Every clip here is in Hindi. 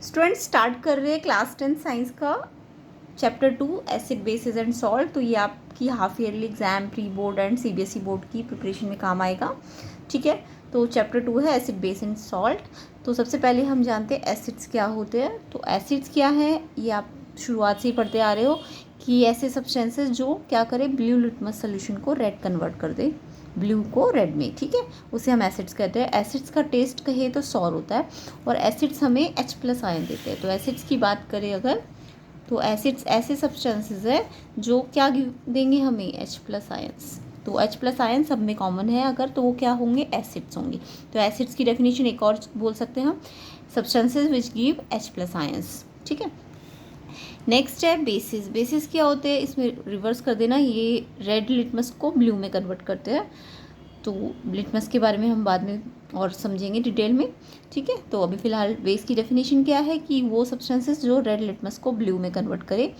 स्टूडेंट स्टार्ट कर रहे हैं क्लास 10 साइंस का chapter 2 acid basis and salt. तो ये आपकी half yearly exam pre board and CBSE board की प्रिपरेशन में काम आएगा। ठीक है, तो चैप्टर 2 है एसिड बेस एंड सॉल्ट। तो सबसे पहले हम जानते हैं एसिड्स क्या होते हैं। तो एसिड्स क्या है ये आप शुरुआत से ही पढ़ते आ रहे हो कि ऐसे सब्सटेंसेस जो क्या करें, ब्लू लिटमस सोल्यूशन को रेड कन्वर्ट कर दे, ब्लू को रेड में। ठीक है, उसे हम एसिड्स कहते हैं। एसिड्स का टेस्ट कहे तो सॉर होता है और एसिड्स हमें H+ आयन देते हैं। तो एसिड्स की बात करें अगर, तो एसिड्स ऐसे सब्सटेंसेस है जो क्या देंगे हमें, H+ आयंस। तो H+ आयन सब में कॉमन है अगर, तो वो क्या होंगे, एसिड्स होंगे। तो एसिड्स की डेफिनेशन एक और बोल सकते हैं हम, substances which give H+ ions. ठीक है, नेक्स्ट है बेसिस। बेसिस क्या होते हैं, इसमें रिवर्स कर देना, ये रेड लिटमस को ब्लू में कन्वर्ट करते हैं। तो लिटमस के बारे में हम बाद में और समझेंगे डिटेल में। ठीक है, तो अभी फ़िलहाल बेस की डेफिनेशन क्या है कि वो सब्सटेंसेस जो रेड लिटमस को ब्लू में कन्वर्ट करे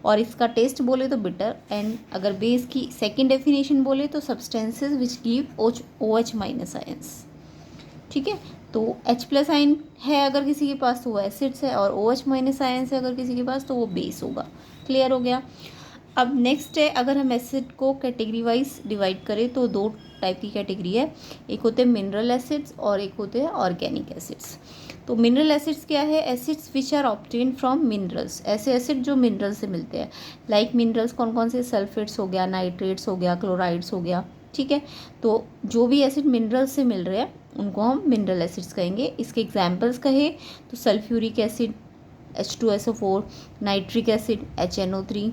और इसका टेस्ट बोले तो बिटर। एंड अगर बेस की सेकेंड डेफिनेशन बोले तो substances which give OH- ions. ठीक है, तो H+ आयन है अगर किसी के पास तो वो एसिड्स है, और OH- आयंस है अगर किसी के पास तो वो बेस होगा। क्लियर हो गया। अब नेक्स्ट है, अगर हम एसिड को कैटेगरी वाइज डिवाइड करें तो दो टाइप की कैटेगरी है, एक होते हैं मिनरल एसिड्स और एक होते हैं ऑर्गेनिक एसिड्स। तो मिनरल एसिड्स क्या है, acids which are obtain from minerals, ऐसे एसिड जो मिनरल से मिलते हैं। लाइक मिनरल्स कौन कौन से, सल्फेट्स हो गया, नाइट्रेट्स हो गया, क्लोराइड्स हो गया। ठीक है, तो जो भी एसिड मिनरल से मिल रहे हैं उनको हम मिनरल एसिड्स कहेंगे। इसके एग्जाम्पल्स कहे तो sulphuric acid H2SO4, nitric acid HNO3,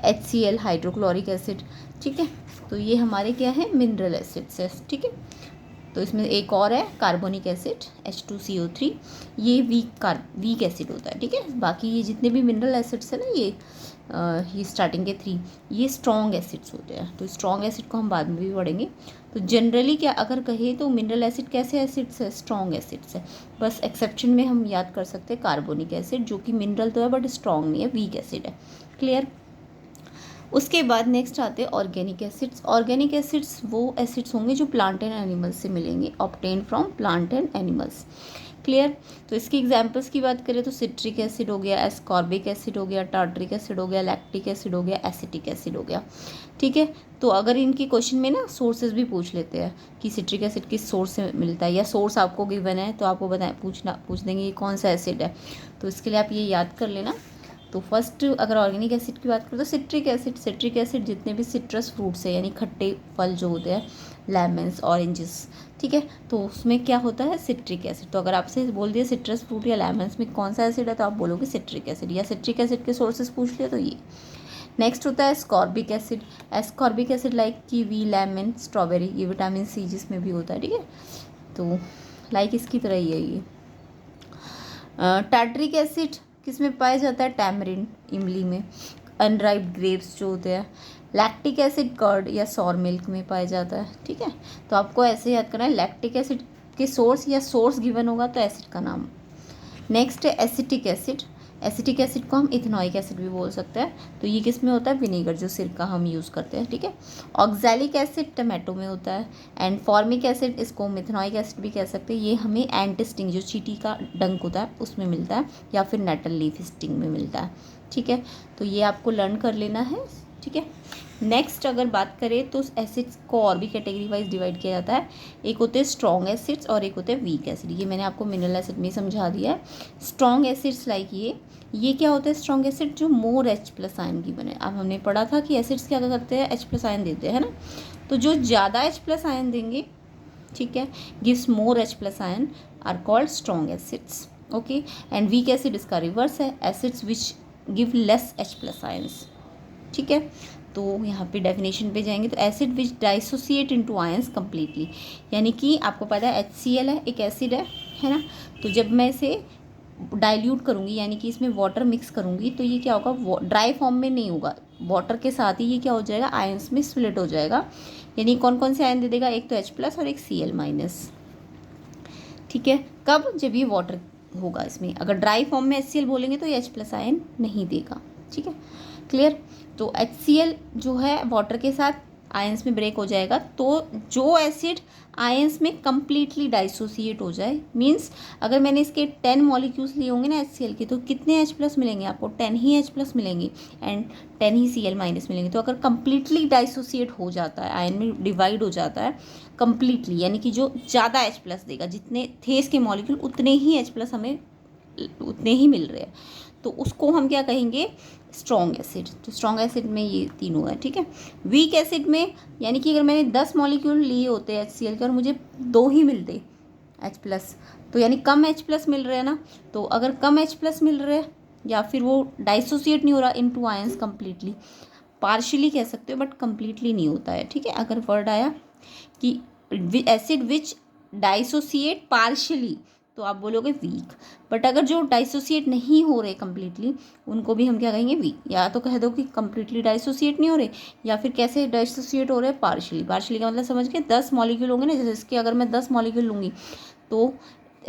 HCl hydrochloric acid. ठीक है, तो ये हमारे क्या है, मिनरल एसिड्स है। ठीक है, तो इसमें एक और है कार्बोनिक एसिड H2CO3, ये वीक एसिड होता है। ठीक है, बाकी ये जितने भी मिनरल एसिड्स है ना, ये स्टार्टिंग के 3 ये स्ट्रॉन्ग एसिड्स होते हैं। तो स्ट्रॉन्ग एसिड को हम बाद में भी पढ़ेंगे। तो जनरली क्या अगर कहे तो मिनरल एसिड कैसे एसिड्स है, स्ट्रॉन्ग एसिड्स है। बस एक्सेप्शन में हम याद कर सकते हैं कार्बोनिक एसिड, जो कि मिनरल तो है बट स्ट्रॉन्ग नहीं है, वीक एसिड है। क्लियर। उसके बाद नेक्स्ट आते हैं ऑर्गेनिक एसिड्स। ऑर्गेनिक एसिड्स वो एसिड्स होंगे जो प्लांट एंड एनिमल्स से मिलेंगे, obtain from plant and animals. Clear. तो इसकी एग्जांपल्स की बात करें तो सिट्रिक एसिड हो गया, एस्कॉर्बिक एसिड हो गया, टार्ट्रिक एसिड हो गया, लैक्टिक एसिड हो गया, एसिटिक एसिड हो गया। ठीक है, तो अगर इनकी क्वेश्चन में ना सोर्सेज भी पूछ लेते हैं कि सिट्रिक एसिड किस सोर्स से मिलता है, या सोर्स आपको गिवन है तो आपको पूछ देंगे ये कौन सा एसिड है। तो इसके लिए आप ये याद कर लेना। तो फर्स्ट अगर ऑर्गेनिक एसिड की बात करें तो सिट्रिक एसिड। सिट्रिक एसिड जितने भी सिट्रस फ्रूट्स है यानी खट्टे फल जो होते हैं, लेमन्स, ऑरेंजेस, ठीक है, तो उसमें क्या होता है, सिट्रिक एसिड। तो अगर आपसे बोल दिया सिट्रस फ्रूट या लेमन्स में कौन सा एसिड है तो आप बोलोगे सिट्रिक एसिड, या सिट्रिक एसिड के सोर्सेज पूछ लिया तो ये। नेक्स्ट होता है ascorbic acid. Ascorbic acid like kiwi, lemon, strawberry, ये विटामिन सी जिसमें भी होता है। ठीक है, तो लाइक इसकी तरह ही है ये। टार्ट्रिक एसिड किस में पाया जाता है, टैमरिन, इमली में, अनराइप्ड ग्रेप्स जो होते हैं। लैक्टिक एसिड कर्ड या सॉर मिल्क में पाया जाता है। ठीक है, तो आपको ऐसे याद करना है, लैक्टिक एसिड के सोर्स या सोर्स गिवन होगा तो एसिड का नाम। नेक्स्ट है एसिटिक एसिड। एसिटिक एसिड को हम इथेनॉइक एसिड भी बोल सकते हैं। तो ये किस में होता है, विनेगर जो सिरका हम यूज़ करते हैं। ठीक है, ऑक्सैलिक एसिड टमाटो में होता है। एंड फॉर्मिक एसिड, इसको मिथेनॉइक एसिड भी कह सकते हैं, ये हमें एंटिस्टिंग जो चींटी का डंक होता है उसमें मिलता है, या फिर नेटल लीफ स्टिंग में मिलता है। ठीक है, तो ये आपको लर्न कर लेना है। ठीक है, नेक्स्ट अगर बात करें तो एसिड्स को और भी कैटेगरी वाइज डिवाइड किया जाता है। एक होते हैं स्ट्रॉन्ग एसिड्स और एक होते हैं वीक एसिड। ये मैंने आपको मिनरल एसिड में समझा दिया है। स्ट्रॉन्ग एसिड्स लाइक ये क्या होता है, स्ट्रॉन्ग एसिड जो मोर H+ आयन की बने। अब हमने पढ़ा था कि एसिड्स क्या करते हैं, H+ आयन देते हैं ना, तो जो ज़्यादा H+ आयन देंगे, ठीक है, gives more H+ ion, are called strong acids. Okay, and weak acid इसका रिवर्स है, acids which give less H+ ions. ठीक है, तो यहाँ पे डेफिनेशन पे जाएंगे तो acid which dissociate into ions completely, यानी कि आपको पता है HCl है, एक एसिड है ना, तो जब मैं इसे डाइल्यूट करूँगी यानी कि इसमें वाटर मिक्स करूँगी तो ये क्या होगा, ड्राई फॉर्म में नहीं होगा, वाटर के साथ ही ये क्या हो जाएगा, आयंस में स्प्लिट हो जाएगा। यानी कौन कौन से आयन दे देगा, एक तो H+ और एक Cl-। ठीक है, कब, जब ये वाटर होगा इसमें। अगर ड्राई फॉर्म में HCl बोलेंगे तो ये H+ आयन नहीं देगा। ठीक है, क्लियर। तो HCl जो है वाटर के साथ आयंस में ब्रेक हो जाएगा। तो जो एसिड आयंस में कम्प्लीटली डाइसोसिएट हो जाए, मीन्स अगर मैंने इसके 10 मॉलिक्यूल्स लिए होंगे ना HCl के, तो कितने H+ मिलेंगे आपको? 10 ही H+ मिलेंगे एंड 10 ही Cl- मिलेंगे। तो अगर कम्प्लीटली डाइसोसिएट हो जाता है, आयन में डिवाइड हो जाता है कम्प्लीटली, यानी कि जो ज़्यादा H+ देगा, जितने थे इसके मॉलिक्यूल उतने ही H+ हमें उतने ही मिल रहे हैं, तो उसको हम क्या कहेंगे? Strong acid. तो स्ट्रॉन्ग एसिड में ये तीनों है, ठीक है। वीक एसिड में, यानी कि अगर मैंने 10 मॉलिक्यूल लिए होते HCl के और मुझे 2 ही मिलते H+, तो यानी कम H+ मिल रहे हैं ना। तो अगर कम H+ मिल रहे हैं या फिर वो डाइसोसिएट नहीं हो रहा इनटू आयंस कम्प्लीटली, पार्शियली कह सकते हो बट कम्प्लीटली नहीं होता है, ठीक है। अगर वर्ड आया कि एसिड विच डाइसोसिएट पार्शियली, तो आप बोलोगे वीक। बट अगर जो डाइसोसिएट नहीं हो रहे कम्प्लीटली, उनको भी हम क्या कहेंगे? वीक। या तो कह दो कि कम्प्लीटली डाइसोसिएट नहीं हो रहे, या फिर कैसे डाइसोसिएट हो रहे हैं? पार्शियली। पार्शियली का मतलब समझ के 10 मॉलिक्यूल होंगे ना, जैसे इसके अगर मैं 10 मॉलिक्यूल लूँगी तो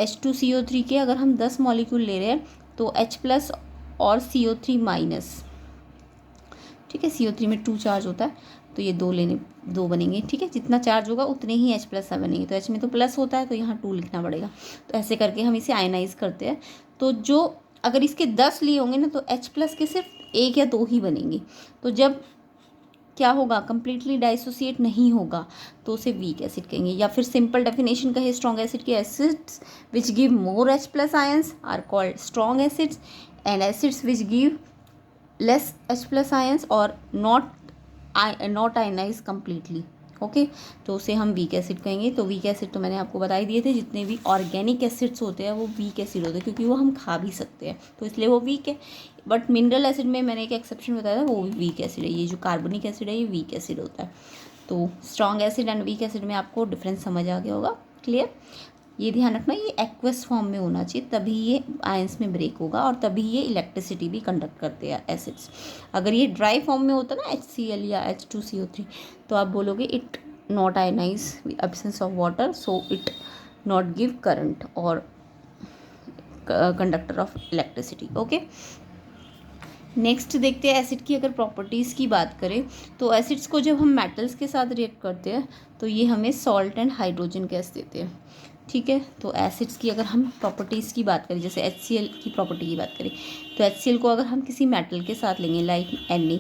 H2CO3 के अगर हम 10 मॉलिक्यूल ले रहे हैं तो H+ और CO3-, ठीक है। CO3 में 2 चार्ज होता है, तो ये 2 बनेंगे, ठीक है। जितना चार्ज होगा उतने ही H+ बनेंगे। तो H में तो प्लस होता है, तो यहाँ 2 लिखना पड़ेगा। तो ऐसे करके हम इसे आयनाइज करते हैं। तो जो अगर इसके 10 लिए होंगे ना, तो H+ के सिर्फ 1 या 2 ही बनेंगे। तो जब क्या होगा? कम्प्लीटली डाइसोसिएट नहीं होगा, तो उसे वीक एसिड कहेंगे। या फिर सिंपल डेफिनेशन कहे स्ट्रॉन्ग एसिड की, acids which give more H+ ions are called strong acids, and acids which give less H+ ions are not ionize completely, okay. तो उसे हम वीक एसिड कहेंगे। तो वीक एसिड तो मैंने आपको बता ही दिए थे, जितने भी ऑर्गेनिक एसिड्स होते हैं वो वीक एसिड होते हैं, क्योंकि वो हम खा भी सकते हैं, तो इसलिए वो वीक है। बट मिनरल एसिड में मैंने एक एक्सेप्शन बताया था, वो वीक एसिड है। ये जो कार्बनिक एसिड है ये वीक एसिड होता है। तो strong acid and weak acid में आपको डिफरेंस समझ आ गया होगा, क्लियर। ये ध्यान रखना, ये एक्वस फॉर्म में होना चाहिए, तभी ये आयंस में ब्रेक होगा और तभी ये इलेक्ट्रिसिटी भी कंडक्ट करते हैं एसिड्स। अगर ये ड्राई फॉर्म में होता ना HCl या H2CO3, तो आप बोलोगे it not ionize absence of water, so it not give current और conductor of electricity, okay. Next देखते हैं एसिड की अगर प्रॉपर्टीज़ की बात करें, तो एसिड्स को जब हम मेटल्स के साथ रिएक्ट करते हैं तो ये हमें सॉल्ट एंड हाइड्रोजन गैस देते हैं, ठीक है। तो एसिड्स की अगर हम प्रॉपर्टीज़ की बात करें, जैसे HCl की प्रॉपर्टी की बात करें, तो HCl को अगर हम किसी मेटल के साथ लेंगे, लाइक Na,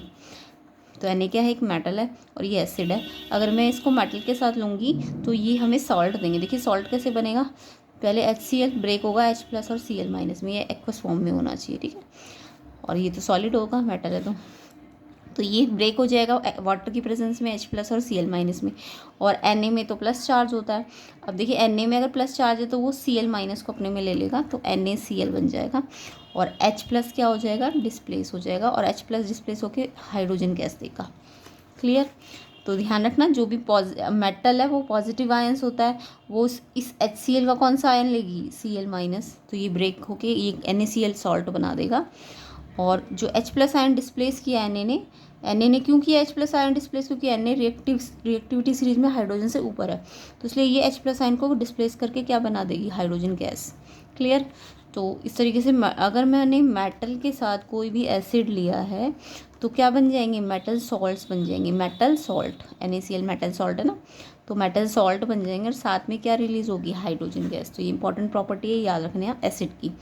तो Na क्या है? एक मेटल है और ये एसिड है। अगर मैं इसको मेटल के साथ लूँगी तो ये हमें सॉल्ट देंगे। देखिए सॉल्ट कैसे बनेगा? पहले HCl ब्रेक होगा H+ और Cl- में, ये एक्वस फॉर्म में होना चाहिए, ठीक है। और ये तो सॉलिड होगा, मेटल है तो ये ब्रेक हो जाएगा वाटर की प्रेजेंस में H+ और Cl- में, और Na में तो प्लस चार्ज होता है। अब देखिए Na में अगर प्लस चार्ज है तो वो Cl- को अपने में ले लेगा, तो NaCl बन जाएगा, और H+ क्या हो जाएगा? डिस्प्लेस हो जाएगा, और H+ डिस्प्लेस होकर हाइड्रोजन गैस देगा, क्लियर। तो ध्यान रखना, जो भी मेटल है वो पॉजिटिव आयंस होता है, वो इस HCl का कौन सा आयन लेगी? Cl-, तो ये ब्रेक होके ये NaCl सॉल्ट बना देगा। और जो H+ आयन डिस्प्लेस किया Na ने क्यों किया H+ आयन डिस्प्लेस? क्योंकि Na रिएक्टिविटी सीरीज में हाइड्रोजन से ऊपर है, तो इसलिए ये H+ आयन को डिस्प्लेस करके क्या बना देगी? Hydrogen gas, clear. तो इस तरीके से अगर मैंने मेटल के साथ कोई भी एसिड लिया है तो क्या बन जाएंगे? मेटल सॉल्ट्स बन जाएंगे, metal salt, NaCl metal salt है ना, तो मेटल सॉल्ट बन जाएंगे और साथ में क्या रिलीज होगी? Hydrogen gas. तो ये इंपॉर्टेंट प्रॉपर्टी है, याद रखना है एसिड की,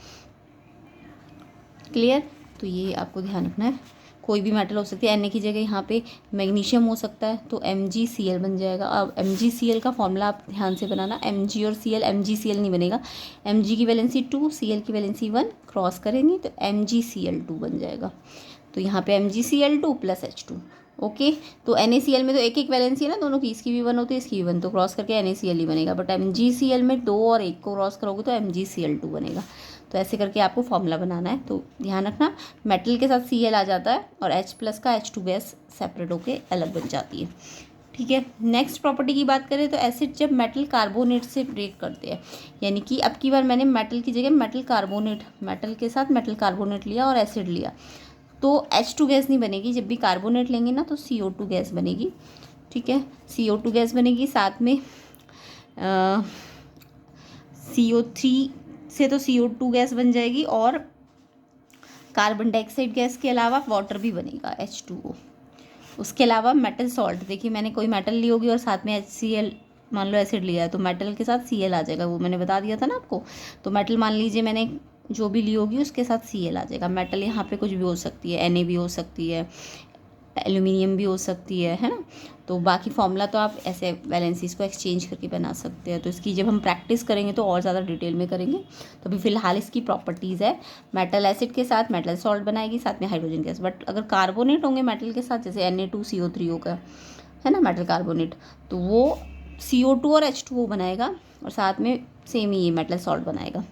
क्लियर। तो ये आपको ध्यान रखना है, कोई भी मेटल हो सकती है। Na की जगह यहाँ पे मैग्नीशियम हो सकता है, तो MgCl बन जाएगा। अब MgCl का फॉर्मूला आप ध्यान से बनाना, Mg और Cl, MgCl नहीं बनेगा, Mg की वैलेंसी 2, Cl की वैलेंसी 1, क्रॉस करेंगे तो MgCl2 बन जाएगा। तो यहाँ पे MgCl2 + H2, ओके। तो NaCl में तो एक वैलेंसी है ना दोनों की, इसकी भी 1 होती है, इसकी भी 1, तो क्रॉस करके NaCl ही बनेगा। बट MgCl में 2 और 1 को क्रॉस करोगे तो MgCl2 बनेगा। तो ऐसे करके आपको फॉर्मूला बनाना है। तो ध्यान रखना, मेटल के साथ Cl आ जाता है और H+ का H2 गैस सेपरेट होके अलग बन जाती है, ठीक है। नेक्स्ट प्रॉपर्टी की बात करें तो एसिड जब मेटल कार्बोनेट से ब्रेक करते हैं, यानी कि अब की बार मैंने मेटल की जगह मेटल के साथ मेटल कार्बोनेट लिया और एसिड लिया, तो H2 गैस नहीं बनेगी। जब भी कार्बोनेट लेंगे ना तो CO2 गैस बनेगी, ठीक है। CO2 गैस बनेगी, साथ में CO3 से तो CO2 गैस बन जाएगी, और कार्बन डाइऑक्साइड गैस के अलावा वाटर भी बनेगा H2O, उसके अलावा मेटल सॉल्ट, देखिए मैंने कोई मेटल ली होगी और साथ में HCl मान लो एसिड लिया है, तो मेटल के साथ Cl आ जाएगा, वो मैंने बता दिया था ना आपको। तो मेटल मान लीजिए मैंने जो भी ली होगी उसके साथ Cl आ जाएगा। मेटल यहाँ पे कुछ भी हो सकती है, Na भी हो सकती है, एल्यूमिनियम भी हो सकती है ना। तो बाकी फॉर्मूला तो आप ऐसे वैलेंसीज को एक्सचेंज करके बना सकते हैं। तो इसकी जब हम प्रैक्टिस करेंगे तो और ज़्यादा डिटेल में करेंगे। तो अभी फ़िलहाल इसकी प्रॉपर्टीज़ है, मेटल एसिड के साथ मेटल सॉल्ट बनाएगी, साथ में हाइड्रोजन गैस। बट अगर कार्बोनेट होंगे मेटल के साथ, जैसे Na2CO3 होगा, है ना, मेटल कार्बोनेट, तो वो CO2 और H2O बनाएगा और साथ में सेम ही ये मेटल सॉल्ट बनाएगा।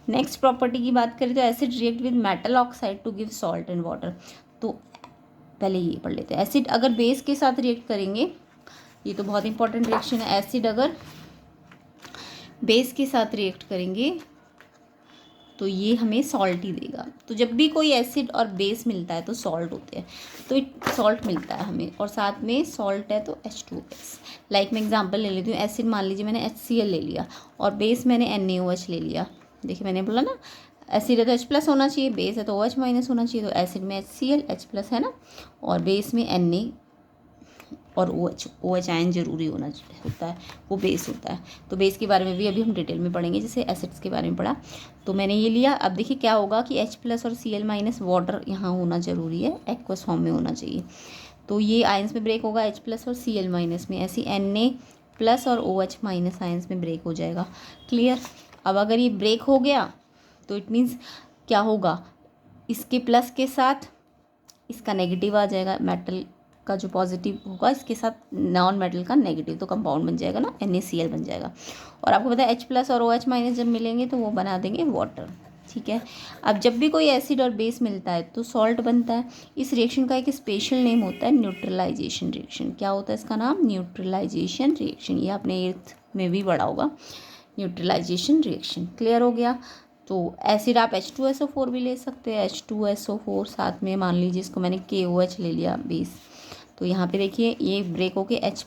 नेक्स्ट प्रॉपर्टी की बात करें तो acid react with metal oxide to give salt and water. तो पहले ये पढ़ लेते हैं। एसिड अगर बेस के साथ रिएक्ट करेंगे, ये तो बहुत इंपॉर्टेंट रिएक्शन है, एसिड अगर बेस के साथ रिएक्ट करेंगे तो ये हमें सॉल्ट ही देगा। तो जब भी कोई एसिड और बेस मिलता है तो सॉल्ट होते हैं, तो सॉल्ट मिलता है हमें, और साथ में सॉल्ट है तो H2S। लाइक मैं एग्जांपल ले लेती हूँ, एसिड मान लीजिए मैंने HCl ले लिया और बेस मैंने NaOH ले लिया। देखिए मैंने बोला ना, एसिड है तो H+ होना चाहिए, बेस है तो OH- होना चाहिए। तो एसिड में HCl H+ है ना, और बेस में Na और OH आयन जरूरी होता है, वो बेस होता है। तो बेस के बारे में भी अभी हम डिटेल में पढ़ेंगे, जैसे एसिड्स के बारे में पढ़ा। तो मैंने ये लिया। अब देखिए क्या होगा कि H+ और Cl- वाटर यहाँ होना जरूरी है, एक्वस फॉर्म में होना चाहिए। तो ये आयंस में ब्रेक होगा H+ और Cl- में, ऐसी Na+ और OH- आयंस में ब्रेक हो जाएगा। क्लियर। अब अगर ये ब्रेक हो गया तो इट मीन्स क्या होगा, इसके प्लस के साथ इसका नेगेटिव आ जाएगा, मेटल का जो पॉजिटिव होगा इसके साथ नॉन मेटल का नेगेटिव, तो कंपाउंड बन जाएगा ना, NaCl बन जाएगा। और आपको पता है H+ और OH- जब मिलेंगे तो वो बना देंगे वाटर। ठीक है। अब जब भी कोई एसिड और बेस मिलता है तो सॉल्ट बनता है। इस रिएक्शन का एक स्पेशल नेम होता है न्यूट्रलाइजेशन रिएक्शन। क्या होता है इसका नाम? Neutralization reaction. ये आपने 8th में भी पढ़ा होगा, न्यूट्रलाइजेशन रिएक्शन। क्लियर हो गया। तो एसिड आप H2SO4 भी ले सकते हैं, H2SO4 साथ में मान लीजिए इसको मैंने KOH ले लिया बेस। तो यहाँ पे देखिए ये ब्रेक होके H+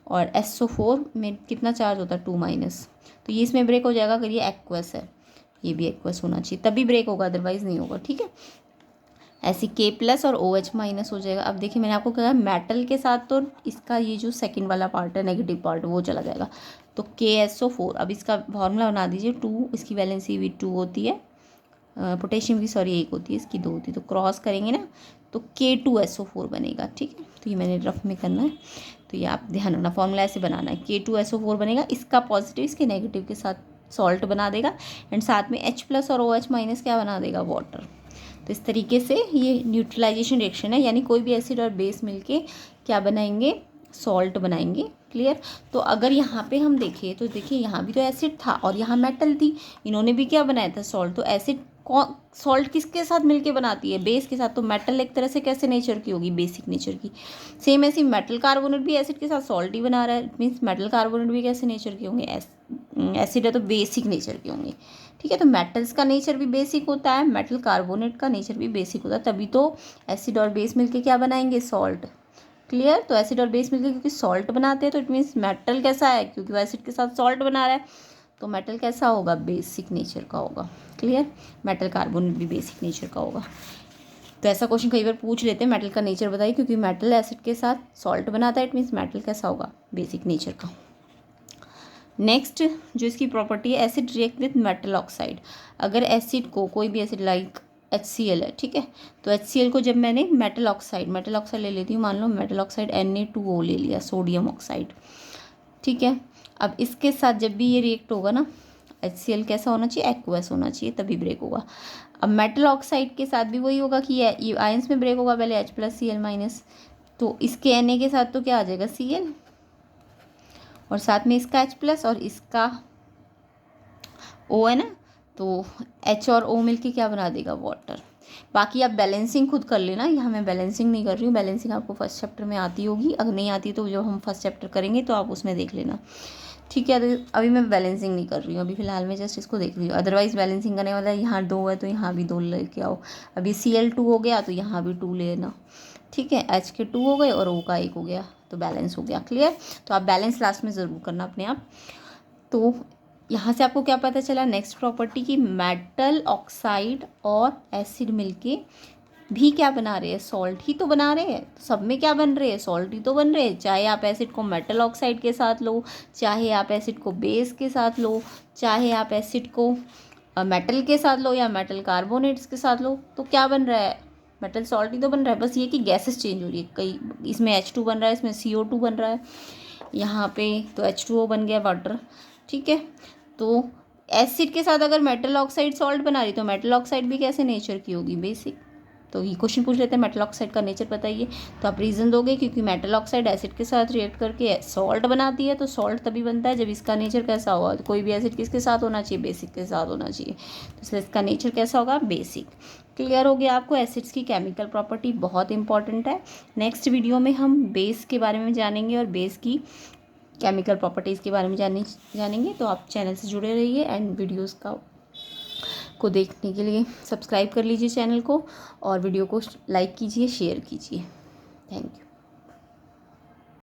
और SO4 में कितना चार्ज होता है 2-, तो ये इसमें ब्रेक हो जाएगा। अगर ये एक्वस है, ये भी एक्वस होना चाहिए तभी ब्रेक होगा, अदरवाइज़ नहीं होगा। ठीक है। ऐसे K+ और OH- हो जाएगा। अब देखिए मैंने आपको कहा मेटल के साथ तो इसका ये जो सेकंड वाला पार्ट है, नेगेटिव पार्ट, वो चला जाएगा। तो KSO4, अब इसका फॉर्मूला बना दीजिए। 2, इसकी वैलेंसी भी 2 होती है, पोटेशियम की 1 होती है, इसकी 2 होती है। तो क्रॉस करेंगे ना तो K2SO4 बनेगा। ठीक है। तो ये मैंने रफ में करना है, तो ये आप ध्यान रखना, फॉर्मूला ऐसे बनाना है। K2SO4 बनेगा, इसका पॉजिटिव इसके नेगेटिव के साथ सॉल्ट बना देगा, एंड साथ में H+ और OH- क्या बना देगा? वाटर। तो इस तरीके से ये न्यूट्रलाइजेशन रिएक्शन है, यानी कोई भी एसिड और बेस मिलके क्या बनाएंगे? सॉल्ट बनाएंगे। क्लियर। तो अगर यहाँ पे हम देखें तो देखिए यहाँ भी तो एसिड था और यहाँ मेटल थी, इन्होंने भी क्या बनाया था? सॉल्ट। तो एसिड सॉल्ट किसके साथ मिलके बनाती है? बेस के साथ। तो मेटल एक तरह से कैसे नेचर की होगी? बेसिक नेचर की। सेम ऐसी मेटल कार्बोनेट भी एसिड के साथ सॉल्ट ही बना रहा है, मीन्स मेटल कार्बोनेट भी कैसे नेचर के होंगे? एसिड है तो बेसिक नेचर के होंगे। ठीक है। तो मेटल्स का नेचर भी बेसिक होता है, मेटल कार्बोनेट का नेचर भी बेसिक होता है, तभी तो एसिड और बेस मिलके क्या बनाएंगे? सॉल्ट। क्लियर। तो एसिड और बेस मिलके क्योंकि सॉल्ट बनाते हैं, तो इट मीन्स मेटल कैसा है? क्योंकि वो एसिड के साथ सॉल्ट बना रहा है, तो मेटल कैसा होगा? बेसिक नेचर का होगा। क्लियर। मेटल कार्बोनेट भी बेसिक नेचर का होगा। तो ऐसा क्वेश्चन कई बार पूछ लेते हैं, मेटल का नेचर बताइए, क्योंकि मेटल एसिड के साथ सॉल्ट बनाता है, इट मीन्स मेटल कैसा होगा? बेसिक नेचर का। नेक्स्ट जो इसकी प्रॉपर्टी है, acid react with metal oxide. अगर एसिड को, कोई भी एसिड लाइक HCl है, ठीक है, तो HCl को जब मैंने मेटल ऑक्साइड ले लेती हूँ, मान लो मेटल ऑक्साइड Na2O ले लिया, सोडियम ऑक्साइड। ठीक है। अब इसके साथ जब भी ये रिएक्ट होगा ना, HCl कैसा होना चाहिए? एक्वस होना चाहिए, तभी ब्रेक होगा। अब मेटल ऑक्साइड के साथ भी वही होगा कि ये आयंस में ब्रेक होगा, पहले H+ Cl-, तो इसके Na के साथ तो क्या आ जाएगा? Cl, और साथ में इसका H+ और इसका O है ना, तो H और O मिलके क्या बना देगा? वाटर। बाकी आप बैलेंसिंग खुद कर लेना, यहाँ मैं बैलेंसिंग नहीं कर रही हूँ, बैलेंसिंग आपको फर्स्ट चैप्टर में आती होगी, अगर नहीं आती तो जब हम फर्स्ट चैप्टर करेंगे तो आप उसमें देख लेना। ठीक है। तो अभी मैं बैलेंसिंग नहीं कर रही हूँ, अभी फ़िलहाल मैं जस्ट इसको देख रही हूँ। अदरवाइज़ बैलेंसिंग करने वाला है, यहाँ 2 है तो यहाँ भी 2 लेके आओ। अभी Cl2 हो गया तो यहाँ भी 2 लेना। ठीक है। H के 2 हो गए और O का 1 हो गया, तो बैलेंस हो गया। क्लियर। तो आप बैलेंस लास्ट में ज़रूर करना अपने आप। तो यहाँ से आपको क्या पता चला? नेक्स्ट प्रॉपर्टी की, मेटल ऑक्साइड और एसिड मिलके भी क्या बना रहे हैं, सॉल्ट ही तो बना रहे हैं। सब में क्या बन रहे हैं, सॉल्ट ही तो बन रहे हैं। चाहे आप एसिड को मेटल ऑक्साइड के साथ लो, चाहे आप एसिड को बेस के साथ लो, चाहे आप एसिड को मेटल के साथ लो या मेटल कार्बोनेट्स के साथ लो, तो क्या बन रहा है, मेटल सॉल्ट ही तो बन रहा है। बस ये कि गैसेस चेंज हो रही है, कई इसमें H2 बन रहा है, इसमें CO2 बन रहा है, यहाँ पे तो H2O बन गया वाटर, ठीक है। तो एसिड के साथ अगर मेटल ऑक्साइड सॉल्ट बना रही तो मेटल ऑक्साइड भी कैसे नेचर की होगी, बेसिक। तो ये क्वेश्चन पूछ लेते हैं मेटल ऑक्साइड का नेचर बताइए, तो आप रीज़न दोगे क्योंकि मेटल ऑक्साइड एसिड के साथ रिएक्ट करके सॉल्ट बनाती है, तो सॉल्ट तभी बनता है जब इसका नेचर कैसा होगा। तो कोई भी एसिड किसके साथ होना चाहिए, बेसिक के साथ होना चाहिए, तो इसलिए इसका नेचर कैसा होगा, बेसिक। क्लियर हो गया आपको, एसिड्स की केमिकल प्रॉपर्टी बहुत इंपॉर्टेंट है। नेक्स्ट वीडियो में हम बेस के बारे में जानेंगे और बेस की केमिकल प्रॉपर्टीज़ के बारे में जानेंगे। तो आप चैनल से जुड़े रहिए एंड वीडियोस को देखने के लिए सब्सक्राइब कर लीजिए चैनल को, और वीडियो को लाइक कीजिए, शेयर कीजिए। Thank you.